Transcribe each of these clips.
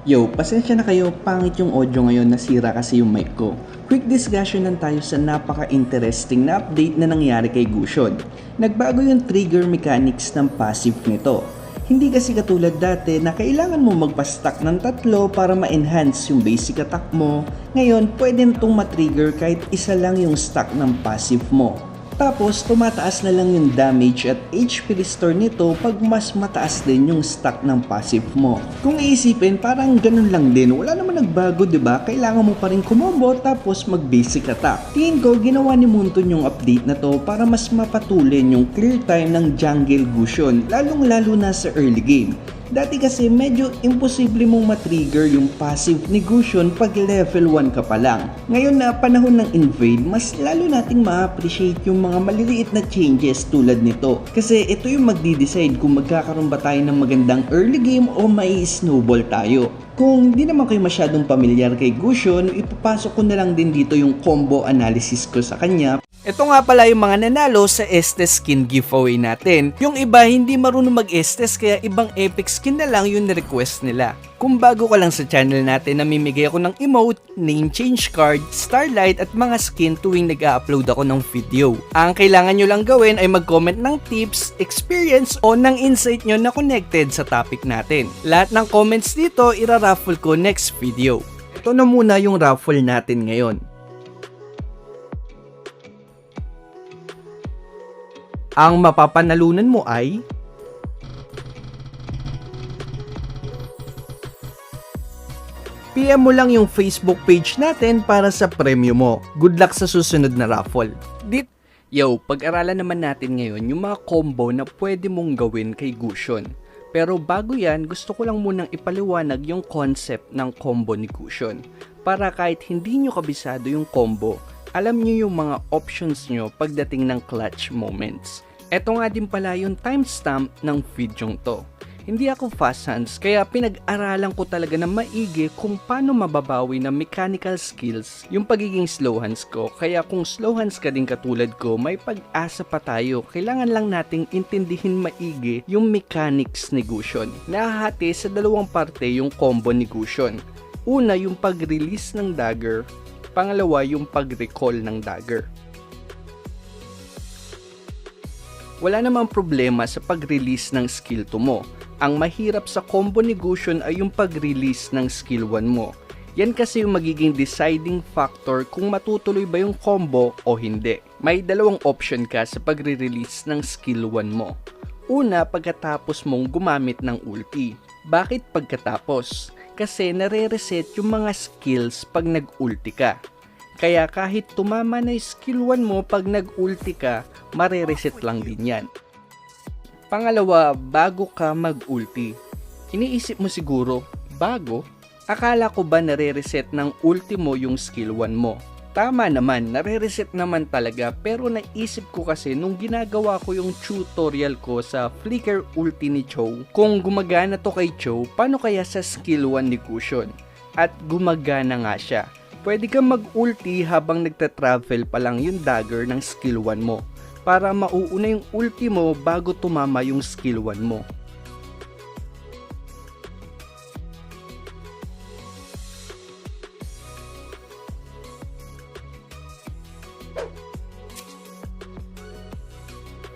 Yo, pasensya na kayo, pangit yung audio ngayon, nasira kasi yung mic ko. Quick discussion lang tayo sa napaka-interesting na update na nangyari kay Gusion. Nagbago yung trigger mechanics ng passive nito. Hindi kasi katulad dati na kailangan mo magpa-stack ng tatlo para ma-enhance yung basic attack mo. Ngayon, pwede nitong matrigger kahit isa lang yung stack ng passive mo. Tapos, tumataas na lang yung damage at HP restore nito pag mas mataas din yung stack ng passive mo. Kung iisipin, parang ganun lang din. Wala naman nagbago, 'di ba? Kailangan mo pa rin kumombo tapos mag-basic attack. Tingin ko, ginawa ni Moonton yung update na to para mas mapatulin yung clear time ng jungle Gusion, lalong-lalo na sa early game. Dati kasi medyo imposible mong matrigger yung passive ni Gusion pag level 1 ka pa lang. Ngayon na panahon ng invade, mas lalo nating ma-appreciate yung mga maliliit na changes tulad nito. Kasi ito yung magdi-decide kung magkakaroon ba tayo ng magandang early game o may snowball tayo. Kung di naman kayo masyadong pamilyar kay Gusion, ipapasok ko na lang din dito yung combo analysis ko sa kanya. Ito nga pala yung mga nanalo sa Estes skin giveaway natin. Yung iba hindi marunong mag-Estes kaya ibang epic skin na lang yung request nila. Kung bago ka lang sa channel natin, namimigay ako ng emote, name change card, starlight at mga skin tuwing nag-a-upload ako ng video. Ang kailangan nyo lang gawin ay mag-comment ng tips, experience o ng insight nyo na connected sa topic natin. Lahat ng comments dito ira-raffle ko next video. Ito na muna yung raffle natin ngayon. Ang mapapanalunan mo ay PM mo lang yung Facebook page natin para sa premyo mo. Good luck sa susunod na raffle. Yo, pag-aralan naman natin ngayon yung mga combo na pwede mong gawin kay Gusion. Pero bago yan, gusto ko lang munang ipaliwanag yung concept ng combo ni Gusion. Para kahit hindi nyo kabisado yung combo, alam nyo yung mga options nyo pagdating ng clutch moments. Eto nga din pala yung timestamp ng videong to. Hindi ako fast hands kaya pinag-aralan ko talaga na maigi kung paano mababawi ng mechanical skills yung pagiging slow hands ko. Kaya kung slow hands ka din katulad ko, may pag-asa pa tayo. Kailangan lang nating intindihin maigi yung mechanics ni Gusion. Nahahati sa dalawang parte yung combo ni Gusion. Una yung pag-release ng dagger. Pangalawa yung pag-recall ng dagger. Wala namang problema sa pag-release ng skill 2 mo. Ang mahirap sa combo ni Gusion ay yung pag-release ng skill 1 mo. Yan kasi yung magiging deciding factor kung matutuloy ba yung combo o hindi. May dalawang option ka sa pag-release ng skill 1 mo. Una, pagkatapos mong gumamit ng ulti. Bakit pagkatapos? Kasi nare-reset yung mga skills pag nag-ulti ka. Kaya kahit tumama na yung skill 1 mo pag nag-ulti ka, mare-reset lang din yan. Pangalawa, bago ka mag-ulti. Iniisip mo siguro, bago? Akala ko ba nare-reset ng ulti mo yung skill 1 mo? Tama naman, nare-reset naman talaga pero naisip ko kasi nung ginagawa ko yung tutorial ko sa Flicker ulti ni Chow, kung gumagana to kay Chow, paano kaya sa skill 1 ni Gusion? At gumagana nga siya. Pwede kang mag-ulti habang nagta-travel pa lang yung dagger ng skill 1 mo para mauuna yung ulti mo bago tumama yung skill 1 mo.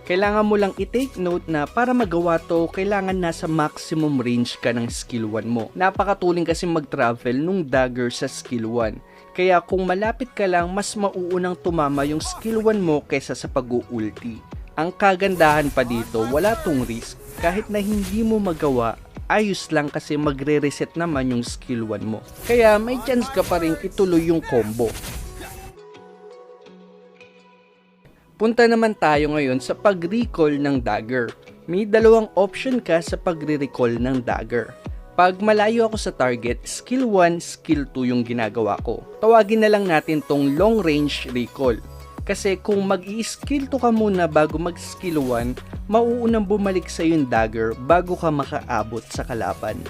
Kailangan mo lang i-take note na para magawa to, kailangan nasa maximum range ka ng skill 1 mo. Napakatuling kasi mag-travel nung dagger sa skill 1. Kaya kung malapit ka lang, mas mauunang tumama yung skill 1 mo kaysa sa pag-ulti. Ang kagandahan pa dito, wala tong risk. Kahit na hindi mo magawa, ayos lang kasi magre-reset naman yung skill 1 mo. Kaya may chance ka pa rin ituloy yung combo. Punta naman tayo ngayon sa pag-recall ng dagger. May dalawang option ka sa pag-recall ng dagger. Pag malayo ako sa target, skill 1, skill 2 yung ginagawa ko. Tawagin na lang natin tong long range recall. Kasi kung mag-i-skill 2 ka muna bago mag-skill 1, mauunang bumalik sa yung dagger bago ka makaabot sa kalaban.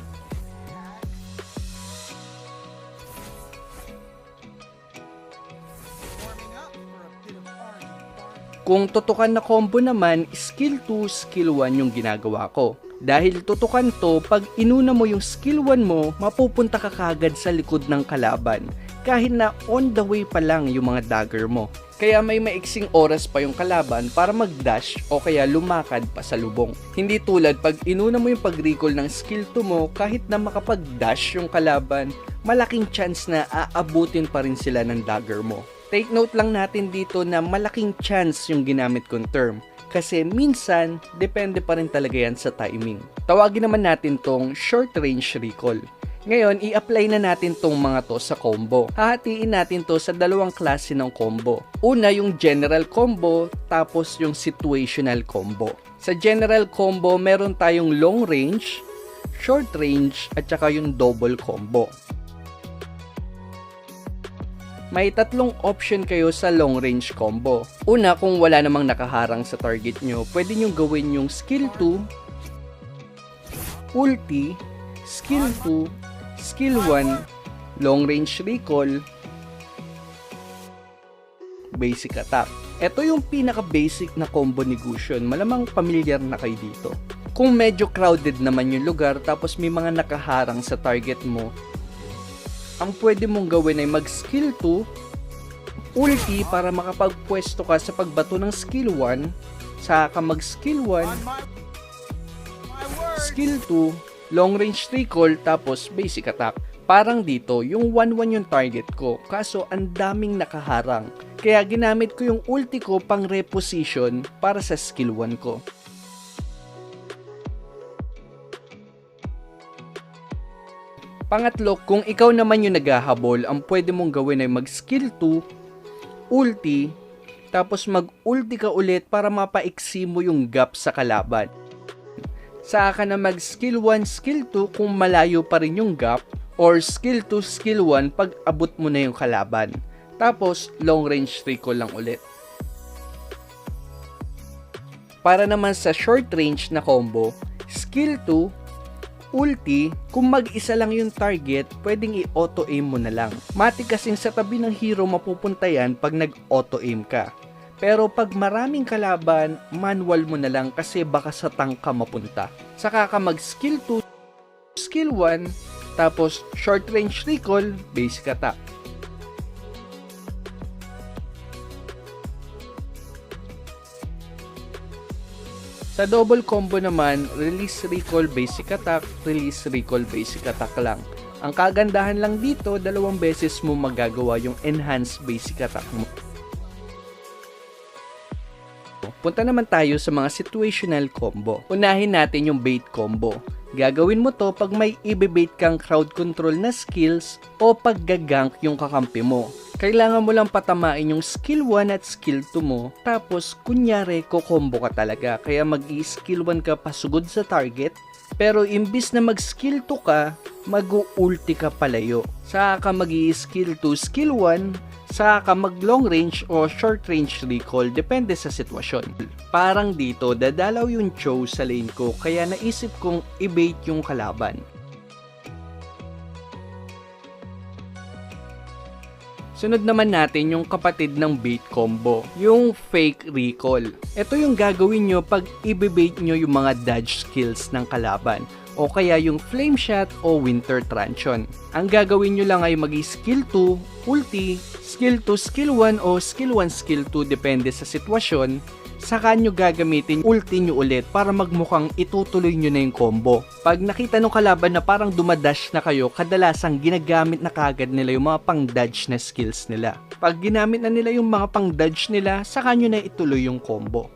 Kung tutukan na combo naman, skill 2, skill 1 yung ginagawa ko. Dahil tutukan to, pag inuna mo yung skill 1 mo, mapupunta ka kagad sa likod ng kalaban. Kahit na on the way pa lang yung mga dagger mo. Kaya may maiksing oras pa yung kalaban para mag-dash o kaya lumakad pa sa lubong. Hindi tulad pag inuna mo yung pag-recall ng skill 2 mo, kahit na makapag-dash yung kalaban, malaking chance na aabutin pa rin sila ng dagger mo. Take note lang natin dito na malaking chance yung ginamit kong term. Kasi minsan, depende pa rin talaga yan sa timing. Tawagin naman natin tong short range recall. Ngayon, i-apply na natin tong mga to sa combo. Hahatiin natin to sa dalawang klase ng combo. Una, yung general combo, tapos yung situational combo. Sa general combo, meron tayong long range, short range, at saka yung double combo. May tatlong option kayo sa long range combo. Una, kung wala namang nakaharang sa target nyo, pwede nyo gawin yung skill 2, ulti, skill 2, skill 1, long range recall, basic attack. Ito yung pinaka-basic na combo ni Gusion. Malamang familiar na kayo dito. Kung medyo crowded naman yung lugar tapos may mga nakaharang sa target mo, ang pwede mong gawin ay mag-skill 2, ulti para makapagpwesto ka sa pagbato ng skill 1, saka mag-skill 1, skill 2, long range recall, tapos basic attack. Parang dito, yung 1-1 yung target ko, kaso ang daming nakaharang. Kaya ginamit ko yung ulti ko pang reposition para sa skill 1 ko. Pangatlo, kung ikaw naman yung naghahabol, ang pwede mong gawin ay mag-skill 2, ulti, tapos mag-ulti ka ulit para mapaiksi mo yung gap sa kalaban. Saka na mag-skill 1, skill 2 kung malayo pa rin yung gap, or skill 2, skill 1 pag abot mo na yung kalaban. Tapos, long range recall lang ulit. Para naman sa short range na combo, skill 2, ulti, kung mag-isa lang yung target, pwedeng i-auto-aim mo na lang. Matik kasing sa tabi ng hero mapupunta yan pag nag-auto-aim ka. Pero pag maraming kalaban, manual mo na lang kasi baka sa tank ka mapunta. Saka ka mag-skill 2, skill 1, tapos short range recall, basic attack. Sa double combo naman, release recall basic attack, release recall basic attack lang. Ang kagandahan lang dito, 2 beses mo magagawa yung enhanced basic attack mo. Punta naman tayo sa mga situational combo. Unahin natin yung bait combo. Gagawin mo to pag may i-bait kang crowd control na skills o pag gagank yung kakampi mo. Kailangan mo lang patamain yung skill 1 at skill 2 mo, tapos kunyari ko-combo ka talaga, kaya mag-i-skill 1 ka pasugod sa target, pero imbis na mag-skill 2 ka, mag-ulti ka palayo. Saka mag-i-skill 2, skill 1, saka mag-long range o short range recall, depende sa sitwasyon. Parang dito, dadalaw yung Cho sa lane ko, kaya naisip kong i-bait yung kalaban. Sunod naman natin yung kapatid ng bait combo, yung fake recall. Ito yung gagawin nyo pag i-bait nyo yung mga dodge skills ng kalaban, o kaya yung flame shot o winter truncheon. Ang gagawin nyo lang ay mag-skill 2, ulti, skill 2, skill 1 o skill 1, skill 2 depende sa sitwasyon. Saka nyo gagamitin ulti nyo ulit para magmukhang itutuloy nyo na yung combo. Pag nakita nung kalaban na parang dumadash na kayo, kadalasang ginagamit na kagad nila yung mga pang-dodge na skills nila. Pag ginamit na nila yung mga pang-dodge nila, saka nyo na ituloy yung combo.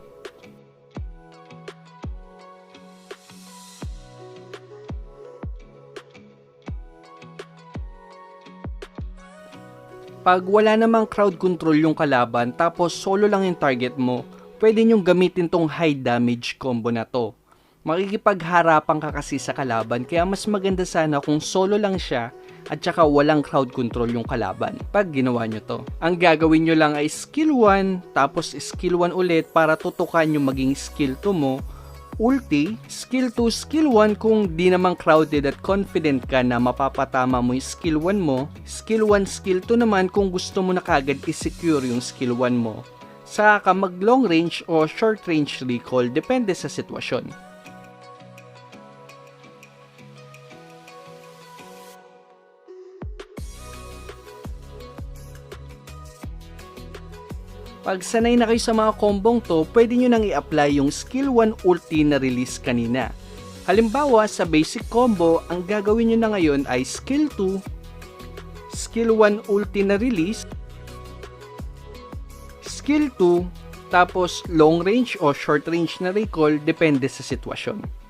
Pag wala namang crowd control yung kalaban tapos solo lang yung target mo, pwede nyong gamitin tong high damage combo na to. Makikipagharapan ka kasi sa kalaban, kaya mas maganda sana kung solo lang siya at saka walang crowd control yung kalaban pag ginawa nyo to. Ang gagawin nyo lang ay skill 1 tapos skill 1 ulit para tutukan yung maging skill 2 mo, ulti, skill 2, skill 1 kung di namang crowded at confident ka na mapapatama mo yung skill 1 mo, skill 1, skill 2 naman kung gusto mo na kagad i-secure yung skill 1 mo. Saka ka mag long range o short range recall depende sa sitwasyon. Pag sanay na kayo sa mga kombong to, pwede nyo nang i-apply yung skill 1 ulti na release kanina. Halimbawa, sa basic combo, ang gagawin nyo na ngayon ay skill 2, skill 1 ulti na release, skill 2, tapos long range o short range na recall depende sa sitwasyon.